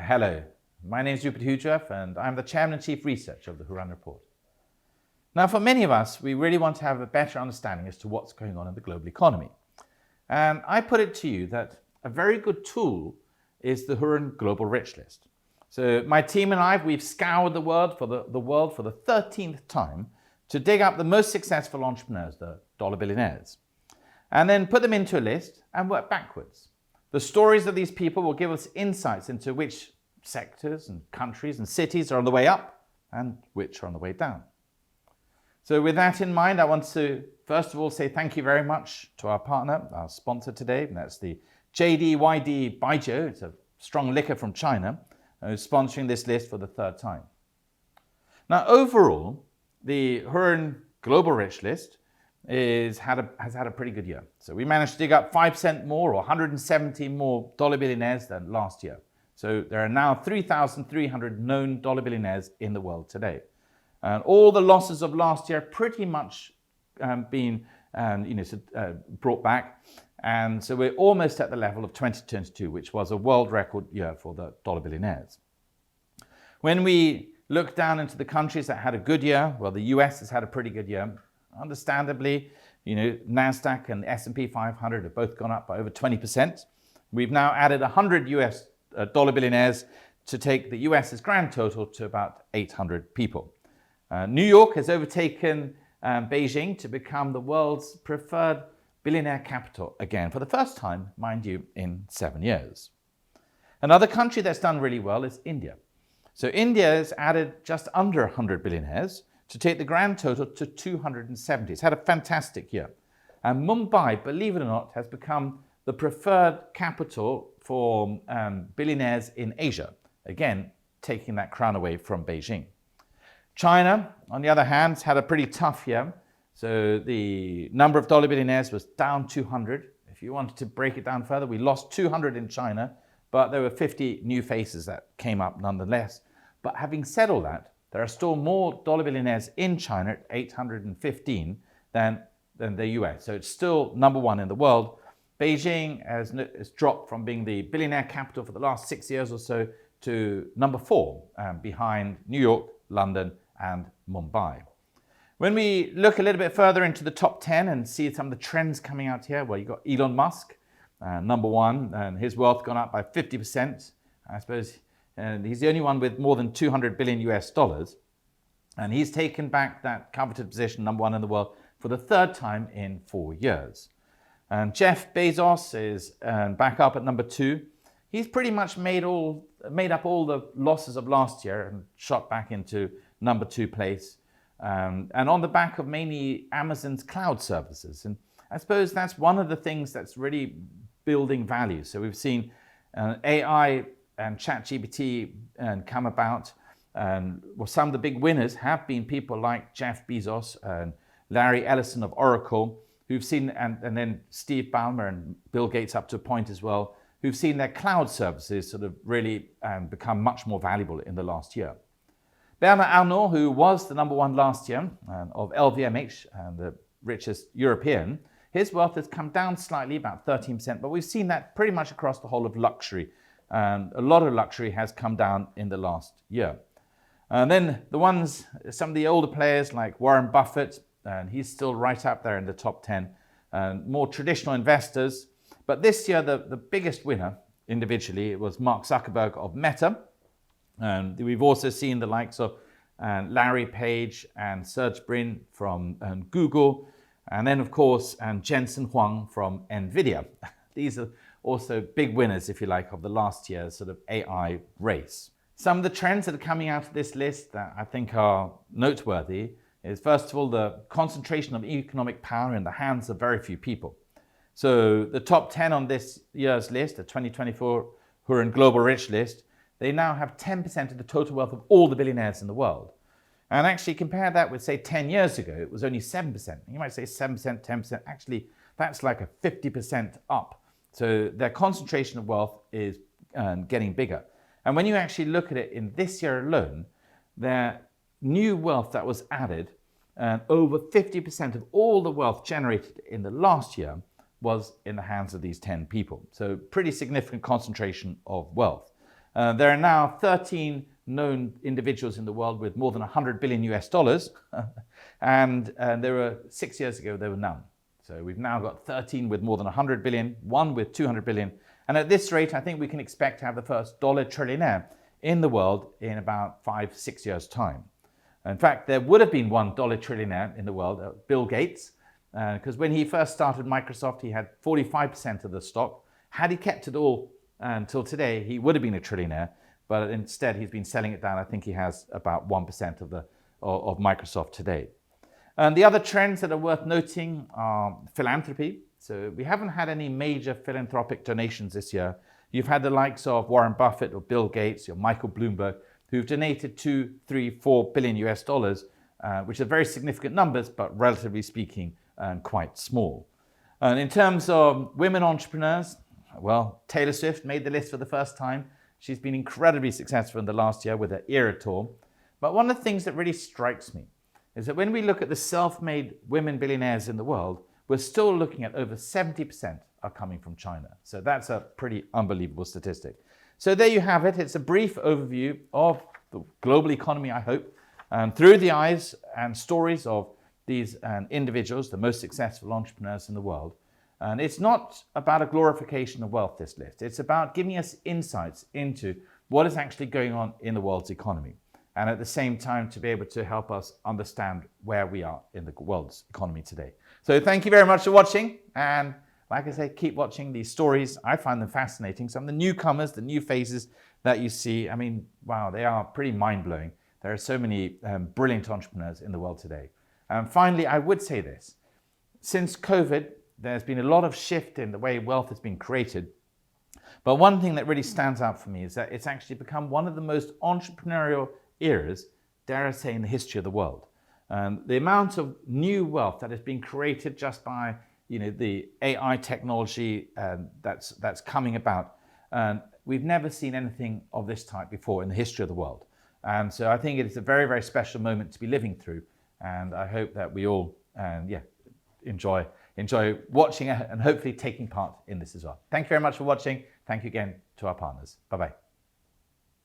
Hello, my name is Rupert Hujoff and I'm the Chairman and Chief Researcher of the Hurun Report. Now, for many of us, we really want to have a better understanding as to what's going on in the global economy. And I put it to you that a very good tool is the Hurun Global Rich List. So my team and I, we've scoured the world for the 13th time to dig up the most successful entrepreneurs, the dollar billionaires, and then put them into a list and work backwards. The stories of these people will give us insights into which sectors and countries and cities are on the way up and which are on the way down. So with that in mind, I want to first of all say thank you very much to our partner, our sponsor today, and that's the JDYD Baijiu. It's a strong liquor from China, who's sponsoring this list for the third time. Now, overall, the Hurun Global Rich List has had a pretty good year. So we managed to dig up 5% more, or 170 more dollar billionaires than last year. So there are now 3,300 known dollar billionaires in the world today. And all the losses of last year pretty much been brought back. And so we're almost at the level of 2022, which was a world record year for the dollar billionaires. When we look down into the countries that had a good year, well, the US has had a pretty good year. Understandably, NASDAQ and the S&P 500 have both gone up by over 20%. We've now added 100 US dollar billionaires to take the US's grand total to about 800 people. New York has overtaken Beijing to become the world's preferred billionaire capital again, for the first time, mind you, in 7 years. Another country that's done really well is India. So India has added just under 100 billionaires to take the grand total to 270. It's had a fantastic year. And Mumbai, believe it or not, has become the preferred capital for billionaires in Asia, again, taking that crown away from Beijing. China, on the other hand, has had a pretty tough year. So the number of dollar billionaires was down 200. If you wanted to break it down further, we lost 200 in China, but there were 50 new faces that came up nonetheless. But having said all that, there are still more dollar billionaires in China at 815 than the US. So it's still number one in the world. Beijing has dropped from being the billionaire capital for the last 6 years or so to number 4, behind New York, London, and Mumbai. When we look a little bit further into the top 10 and see some of the trends coming out here, well, you've got Elon Musk, number 1, and his wealth gone up by 50%. I suppose he's the only one with more than 200 billion US dollars. And he's taken back that coveted position, number 1 in the world, for the third time in 4 years. And Jeff Bezos is back up at number 2. He's pretty much made up all the losses of last year and shot back into number 2 place. And on the back of mainly Amazon's cloud services. And I suppose that's one of the things that's really building value. So we've seen AI and ChatGPT come about. And some of the big winners have been people like Jeff Bezos and Larry Ellison of Oracle, who've seen, and then Steve Ballmer and Bill Gates up to a point as well, who've seen their cloud services sort of really become much more valuable in the last year. Bernard Arnault, who was the number 1 last year of LVMH, the richest European, his wealth has come down slightly, about 13%, but we've seen that pretty much across the whole of luxury. A lot of luxury has come down in the last year. And then some of the older players like Warren Buffett, and he's still right up there in the top 10, more traditional investors. But this year, the biggest winner individually was Mark Zuckerberg of Meta. And we've also seen the likes of Larry Page and Serge Brin from Google. And then, of course, Jensen Huang from NVIDIA. These are also big winners, if you like, of the last year's sort of AI race. Some of the trends that are coming out of this list that I think are noteworthy is, first of all, the concentration of economic power in the hands of very few people. So the top 10 on this year's list, the 2024 Hurun Global Rich List, they now have 10% of the total wealth of all the billionaires in the world. And actually compare that with, say, 10 years ago, it was only 7%. You might say 7%, 10%. Actually, that's like a 50% up. So their concentration of wealth is getting bigger. And when you actually look at it in this year alone, their new wealth that was added, over 50% of all the wealth generated in the last year was in the hands of these 10 people. So pretty significant concentration of wealth. There are now 13 known individuals in the world with more than 100 billion US dollars, and there were 6 years ago there were none. So we've now got 13 with more than 100 billion, one with 200 billion, and at this rate I think we can expect to have the first dollar trillionaire in the world in about 5-6 years' time. In fact, there would have been one dollar trillionaire in the world, Bill Gates, because when he first started Microsoft he had 45% of the stock. Had he kept it all until today, he would have been a trillionaire, but instead he's been selling it down. I think he has about 1% of Microsoft today. And the other trends that are worth noting are philanthropy. So we haven't had any major philanthropic donations this year. You've had the likes of Warren Buffett or Bill Gates or Michael Bloomberg, who've donated 2, 3, 4 billion US dollars, which are very significant numbers, but relatively speaking, quite small. And in terms of women entrepreneurs, well, Taylor Swift made the list for the first time. She's been incredibly successful in the last year with her Era tour. But one of the things that really strikes me is that when we look at the self-made women billionaires in the world, we're still looking at over 70% are coming from China. So that's a pretty unbelievable statistic. So there you have it. It's a brief overview of the global economy, I hope, through the eyes and stories of these individuals, the most successful entrepreneurs in the world. And it's not about a glorification of wealth, this list. It's about giving us insights into what is actually going on in the world's economy. And at the same time, to be able to help us understand where we are in the world's economy today. So thank you very much for watching. And like I say, keep watching these stories. I find them fascinating. Some of the newcomers, the new faces that you see, I mean, wow, they are pretty mind-blowing. There are so many brilliant entrepreneurs in the world today. Finally, I would say this. Since COVID, there's been a lot of shift in the way wealth has been created. But one thing that really stands out for me is that it's actually become one of the most entrepreneurial eras, dare I say, in the history of the world. The amount of new wealth that has been created just by the AI technology that's coming about, we've never seen anything of this type before in the history of the world. And so I think it is a very, very special moment to be living through. And I hope that we all enjoy watching and hopefully taking part in this as well. Thank you very much for watching. Thank you again to our partners. Bye-bye.